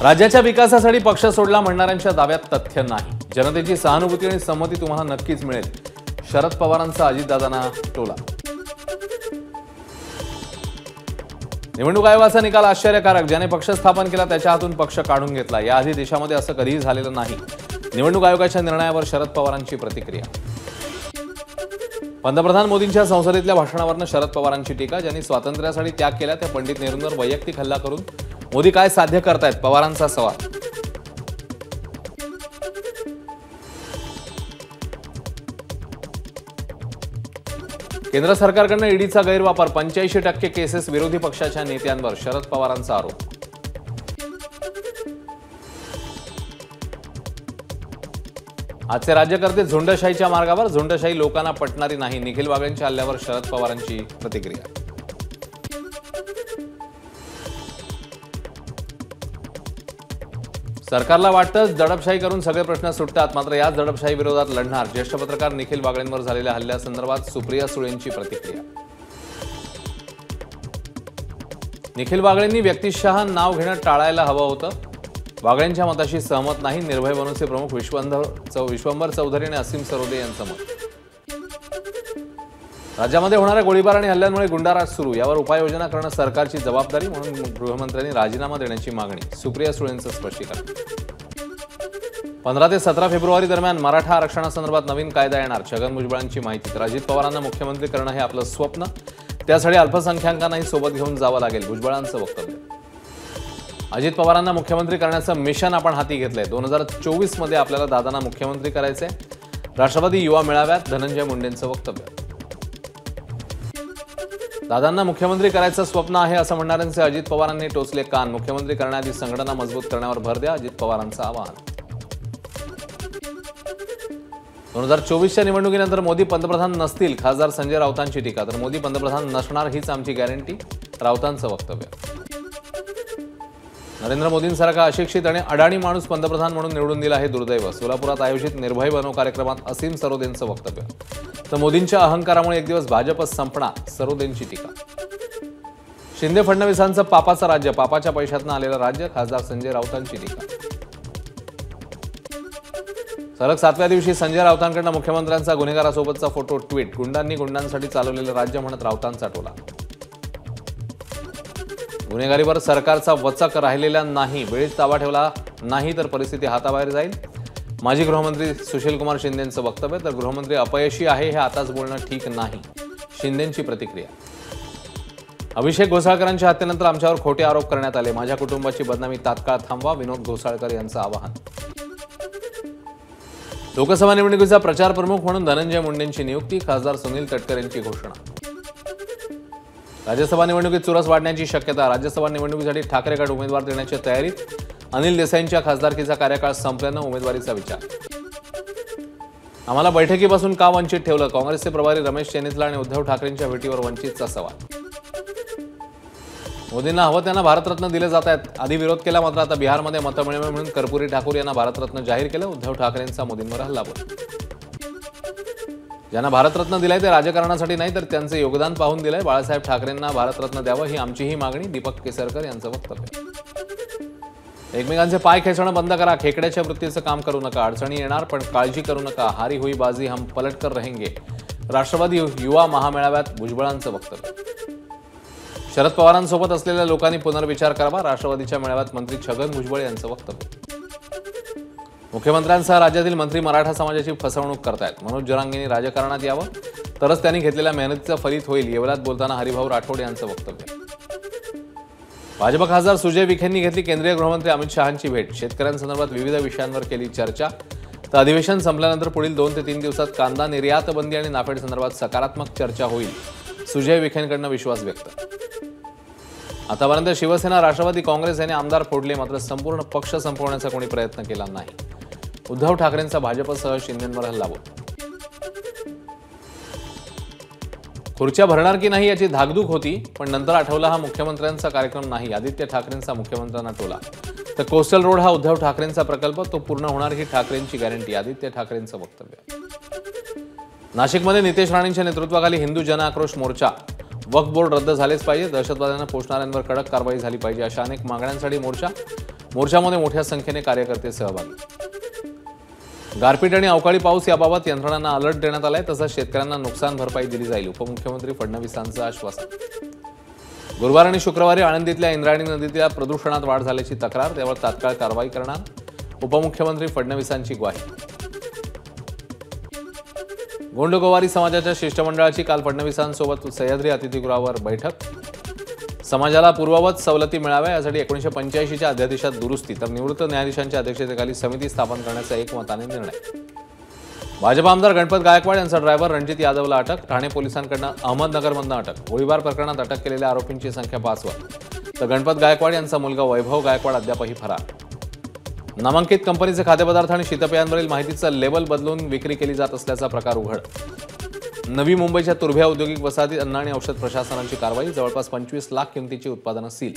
राज्याच्या विकासासाठी पक्ष सोडला म्हणणाऱ्यांच्या दाव्यात तथ्य नाही. जनतेची सहानुभूती आणि संमती तुम्हाला नक्कीच मिळेल. शरद पवारांचा अजितदादांना टोला. निवडणूक आयोगाचा निकाल आश्चर्यकारक. ज्याने पक्ष स्थापन केला त्याच्या हातून पक्ष काढून घेतला. याआधी देशामध्ये असं कधीही झालेलं नाही. निवडणूक आयोगाच्या निर्णयावर शरद पवारांची प्रतिक्रिया. पंतप्रधान मोदींच्या संसदेतल्या भाषणावरनं शरद पवारांची टीका. ज्यांनी स्वातंत्र्यासाठी त्याग केला त्या पंडित नेहरूंवर वैयक्तिक हल्ला करून मोदी काय साध्य करतायत, पवारांचा सवाल. केंद्र सरकारकडून ईडीचा गैरवापर. 85% केसेस विरोधी पक्षाच्या नेत्यांवर. शरद पवारांचा आरोप. आजचे राज्यकर्ते झुंडशाहीच्या मार्गावर. झुंडशाही लोकांना पटणारी नाही. निखिल वागळेंच्या हल्ल्यावर शरद पवारांची प्रतिक्रिया. सरकारला वाटतं दडपशाही करून सगळे प्रश्न सुटतात, मात्र याच दडपशाही विरोधात लढणार. ज्येष्ठ पत्रकार निखिल वागळेंवर झालेल्या हल्ल्यासंदर्भात सुप्रिया सुळेंची प्रतिक्रिया. निखिल वागळेंनी व्यक्तिशः नाव घेणं टाळायला हवं होतं. वागळेंच्या मताशी सहमत नाही. निर्भय बनूचे प्रमुख विश्वंभर चौधरी आणि असीम सरोदे यांचं मत. राज्यामध्ये होणाऱ्या गोळीबार आणि हल्ल्यांमुळे गुंडाराज सुरू. यावर उपाययोजना करणं सरकारची जबाबदारी म्हणून गृहमंत्र्यांनी राजीनामा देण्याची मागणी. सुप्रिया सुळेंचं स्पष्टीकरण. 15 ते 17 फेब्रुवारी दरम्यान मराठा आरक्षणासंदर्भात नवीन कायदा येणार. छगन भुजबळांची माहिती. तर अजित पवारांना मुख्यमंत्री करणं हे आपलं स्वप्न. त्यासाठी अल्पसंख्याकांनाही सोबत घेऊन जावं लागेल. भुजबळांचं वक्तव्य. अजित पवारांना मुख्यमंत्री करण्याचं मिशन आपण हाती घेतलंय. 2024 मध्ये आपल्याला दादांना मुख्यमंत्री करायचंय. राष्ट्रवादी युवा मेळाव्यात धनंजय मुंडेंचं वक्तव्य. दादांना मुख्यमंत्री करायचं स्वप्न आहे असं म्हणणाऱ्यांचे अजित पवारांनी टोचले कान. मुख्यमंत्री करण्याआधी संघटना मजबूत करण्यावर भर द्या. अजित पवारांचं आवाहन. 2024च्या निवडणुकीनंतर मोदी पंतप्रधान नसतील. खासदार संजय राऊतांची टीका. तर मोदी पंतप्रधान नसणार हीच आमची गॅरंटी. राऊतांचं वक्तव्य. नरेंद्र मोदींसारखा अशिक्षित आणि अडाणी माणूस पंतप्रधान म्हणून निवडून दिला हे दुर्दैव. सोलापुरात आयोजित निर्भय बनो कार्यक्रमात असीम सरोदेंचं वक्तव्य. तर मोदींच्या अहंकारामुळे एक दिवस भाजप संपणार. सरोदेंची टीका. शिंदे फडणवीसांचं पापाचं राज्य. पापाच्या पैशातनं आलेलं राज्य. खासदार संजय राऊतांची टीका. सलग 7व्या दिवशी संजय राऊतांकडून मुख्यमंत्र्यांचा गुन्हेगारासोबतचा फोटो ट्विट. गुंडांनी गुंडांसाठी चालवलेलं राज्य म्हणत राऊतांचा टोला. गुन्हेगारीवर सरकारचा वचक राहिलेला नाही. वेळीच ताबा ठेवला नाही तर परिस्थिती हाताबाहेर जाईल. माजी गृहमंत्री सुशीलकुमार शिंदेंचं वक्तव्य. तर गृहमंत्री अपयशी आहे हे आताच बोलणं ठीक नाही. शिंदेंची प्रतिक्रिया. अभिषेक घोसाळकरांच्या हत्येनंतर आमच्यावर खोटे आरोप करण्यात आले. माझ्या कुटुंबाची बदनामी तात्काळ थांबवा. विनोद घोसाळकर यांचं आवाहन. लोकसभा निवडणुकीचा प्रचार प्रमुख म्हणून धनंजय मुंडेंची नियुक्ती. खासदार सुनील तटकरे यांची घोषणा. राज्यसभा निवडणुकीत चुरस वाढण्याची शक्यता. राज्यसभा निवडणुकीसाठी ठाकरे गट उमेदवार देण्याच्या तयारीत. अनिल देसाईंच्या खासदारकीचा कार्यकाळ संपल्यानं उमेदवारीचा विचार. आम्हाला बैठकीपासून का वंचित ठेवलं. काँग्रेसचे प्रभारी रमेश चेनितला आणि उद्धव ठाकरेंच्या भेटीवर वंचितचा सवाल. मोदींना हवं त्यांना भारतरत्न दिले जात आहेत. आधी विरोध केला, मात्र आता बिहारमध्ये मतं मिळावी म्हणून कर्पूरी ठाकूर यांना भारतरत्न जाहीर केलं. उद्धव ठाकरेंचा मोदींवर हल्लाबोल. ज्यांना भारतरत्न दिलाय ते राजकारणासाठी नाही तर त्यांचे योगदान पाहून दिलंय. बाळासाहेब ठाकरेंना भारतरत्न द्यावं ही आमचीही मागणी. दीपक केसरकर यांचं वक्तव्य. एकमेकांचे पाय खेचणं बंद करा. खेकड्याच्या वृत्तीचं काम करू नका. अडचणी येणार पण काळजी करू नका. हारी हुई बाजी हम पलटकर रहेंगे. राष्ट्रवादी युवा महामेळाव्यात भुजबळांचं वक्तव्य. शरद पवारांसोबत असलेल्या लोकांनी पुनर्विचार करावा. राष्ट्रवादीच्या मेळाव्यात मंत्री छगन भुजबळ यांचं वक्तव्य. मुख्यमंत्र्यांसह राज्यातील मंत्री मराठा समाजाची फसवणूक करतायत. मनोज जरांगेंनी राजकारणात यावं तरच त्यांनी घेतलेल्या मेहनतीचं फलित होईल. येवल्यात बोलताना हरिभाऊ राठोड यांचं वक्तव्य. भाजप खासदार सुजय विखेंनी घेतली केंद्रीय गृहमंत्री अमित शहांची भेट. शेतकऱ्यांसंदर्भात विविध विषयांवर केली चर्चा. तर अधिवेशन संपल्यानंतर पुढील 2 ते 3 दिवसात कांदा निर्यात बंदी आणि नाफेड संदर्भात सकारात्मक चर्चा होईल. सुजय विखेंकडून विश्वास व्यक्त. आतापर्यंत शिवसेना, राष्ट्रवादी, काँग्रेस यांनी आमदार फोडले, मात्र संपूर्ण पक्ष संपवण्याचा कोणी प्रयत्न केला नाही. उद्धव ठाकरेंचा भाजपसह शिंदेंवर हल्लाबोल. खुर्च्या भरणार की नाही याची धाकधूक होती, पण नंतर आठवला हा मुख्यमंत्र्यांचा कार्यक्रम नाही. आदित्य ठाकरेंचा मुख्यमंत्र्यांना टोला. तर कोस्टल रोड हा उद्धव ठाकरेंचा प्रकल्प, तो पूर्ण होणार ही ठाकरेंची गॅरंटी. आदित्य ठाकरेंचं वक्तव्य. नाशिकमध्ये नितेश राणेंच्या नेतृत्वाखाली हिंदू जन आक्रोश मोर्चा. वक्फ बोर्ड रद्द झालेच पाहिजे. दहशतवाद्यांना पोषणाऱ्यांवर कडक कारवाई झाली पाहिजे अशा अनेक मागण्यांसाठी मोर्चा. मोर्चामध्ये मोठ्या संख्येने कार्यकर्ते सहभागी. गारपीट आणि अवकाळी पाऊस याबाबत यंत्रणांना अलर्ट देण्यात आलाय. तसंच शेतकऱ्यांना नुकसान भरपाई दिली जाईल. उपमुख्यमंत्री फडणवीसांचं आश्वासन. गुरुवार आणि शुक्रवारी आळंदीतल्या इंद्रायणी नदीतल्या प्रदूषणात वाढ झाल्याची तक्रार. त्यावर तात्काळ कारवाई करणार. उपमुख्यमंत्री फडणवीसांची ग्वाही. गोंडगोवारी समाजाच्या शिष्टमंडळाची काल फडणवीसांसोबत सह्याद्री अतिथीगृहावर बैठक. समाजाला पूर्ववत सवलती मिळाव्या यासाठी 1985च्या अध्यादेशात दुरुस्ती तर निवृत्त न्यायाधीशांच्या अध्यक्षतेखाली समिती स्थापन करण्याचा एकमताने निर्णय. भाजप आमदार गणपत गायकवाड यांचा ड्रायव्हर रणजित यादवला अटक. ठाणे पोलिसांकडून अहमदनगरमधून अटक. गोळीबार प्रकरणात अटक केलेल्या आरोपींची संख्या 5 वर. तर गणपत गायकवाड यांचा मुलगा वैभव गायकवाड अद्यापही फरार. नामांकित कंपनीचे खाद्यपदार्थ आणि शीतपेयांवरील माहितीचं लेबल बदलून विक्री केली जात असल्याचा प्रकार उघड. नवी मुंबईच्या तुर्भे औद्योगिक वसाहतीत अन्न आणि औषध प्रशासनाची कारवाई. जवळपास 25 लाख किमतीची उत्पादनं सील.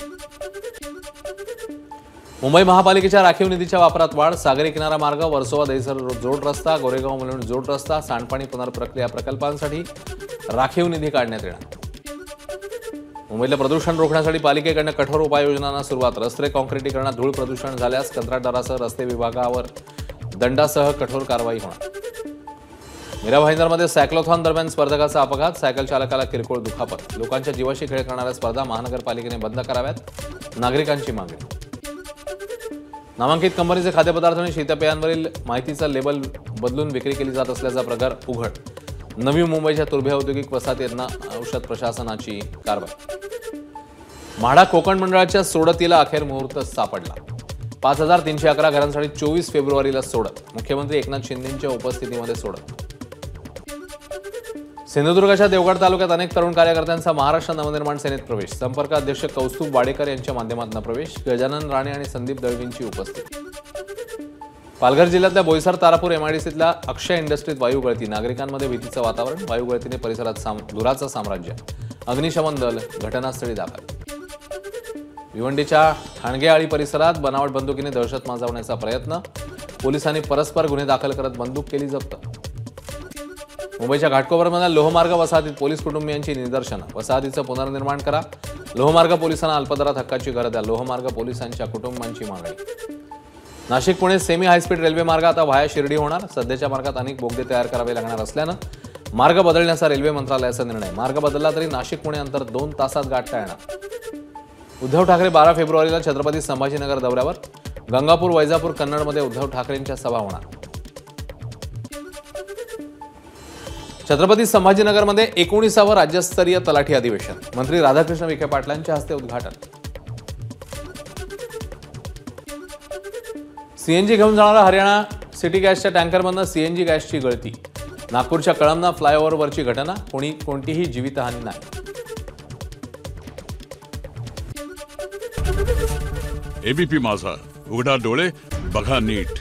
मुंबई महापालिकेच्या राखीव निधीच्या वापरात वाढ. सागरी किनारा मार्ग, वर्सोवा दहिसर जोड रस्ता, गोरेगाव मुलुंड जोड रस्ता, सांडपाणी पुनर्प्रक्रिया प्रकल्पांसाठी राखीव निधी काढण्यात येणार. मुंबईला प्रदूषण रोखण्यासाठी पालिकेकडून कठोर उपाययोजनांना सुरुवात. रस्ते काँक्रिटीकरणात धूळ प्रदूषण झाल्यास कंत्राटदारासह रस्ते विभागावर दंडासह कठोर कारवाई होणार. मीरा भाईंदरमध्ये सायक्लोथॉन दरम्यान स्पर्धकाचा अपघात. सायकल चालकाला किरकोळ दुखापत. लोकांच्या जीवाशी खेळ करणाऱ्या स्पर्धा महानगरपालिकेने बंद कराव्यात, नागरिकांची मागणी. नामांकित कंपनीचे खाद्यपदार्थ आणि शीतपेयांवरील माहितीचं लेबल बदलून विक्री केली जात असल्याचा प्रकार उघड. नवी मुंबईच्या तुर्भे औद्योगिक वसाहतींना औषध प्रशासनाची कारवाई. म्हाडा कोकण मंडळाच्या सोडतीला अखेर मुहूर्त सापडला. 5311 घरांसाठी 24 फेब्रुवारीला सोडत. मुख्यमंत्री एकनाथ शिंदेंच्या उपस्थितीमध्ये सोडत. सिंधुदुर्गाच्या देवगड तालुक्यात अनेक तरुण कार्यकर्त्यांचा महाराष्ट्र नवनिर्माण सेनेत प्रवेश. संपर्क अध्यक्ष कौस्तुभ वाडेकर यांच्या माध्यमातून प्रवेश. गजानन राणे आणि संदीप दळवींची उपस्थिती. पालघर जिल्ह्यातल्या बोईसर तारापूर एमआयडीसीतल्या अक्षय इंडस्ट्रीत वायू गळती. नागरिकांमध्ये भीतीचं वातावरण. वायू गळतीने परिसरात धुराचं साम्राज्य. अग्निशमन दल घटनास्थळी दाखल. भिवंडीच्या ठाणगेआळी परिसरात बनावट बंदुकीने दहशत माजवण्याचा प्रयत्न. पोलिसांनी परस्पर गुन्हे दाखल करत बंदूक केली जप्त. मुंबईच्या घाटकोपरमधल्या लोहमार्ग वसाहतीत पोलीस कुटुंबियांची निदर्शनं. वसाहतीचं पुनर्निर्माण करा. लोहमार्ग पोलिसांना अल्पदरात हक्काची घर द्या. लोहमार्ग पोलिसांच्या कुटुंबांची मागणी. Nashik Pune semi high speed railway मार्ग आता व्हाया शिर्डी होणार. सध्याच्या मार्गात अनेक बोगदे तयार करावे लागणार असल्यानं मार्ग बदलण्याचा रेल्वे मंत्रालयाचा निर्णय. मार्ग बदलला तरी नाशिक पुणे अंतर 2 तासात गाठता येणार. उद्धव ठाकरे 12 फेब्रुवारीला छत्रपती संभाजीनगर दौऱ्यावर. गंगापूर, वैजापूर, कन्नडमध्ये उद्धव ठाकरेंच्या सभा होणार. छत्रपती संभाजीनगरमध्ये 19वे राज्यस्तरीय तलाठी अधिवेशन. मंत्री राधाकृष्ण विखे पाटलांच्या हस्ते उद्घाटन. सीएनजी घेऊन जाणारा हरियाणा सिटी गॅसच्या टँकरमधनं सीएनजी गॅसची गळती. नागपूरच्या कळमना फ्लायओव्हरवरची घटना. कोणतीही जीवितहानी नाही. एबीपी माझा, उघडा डोळे बघा नीट.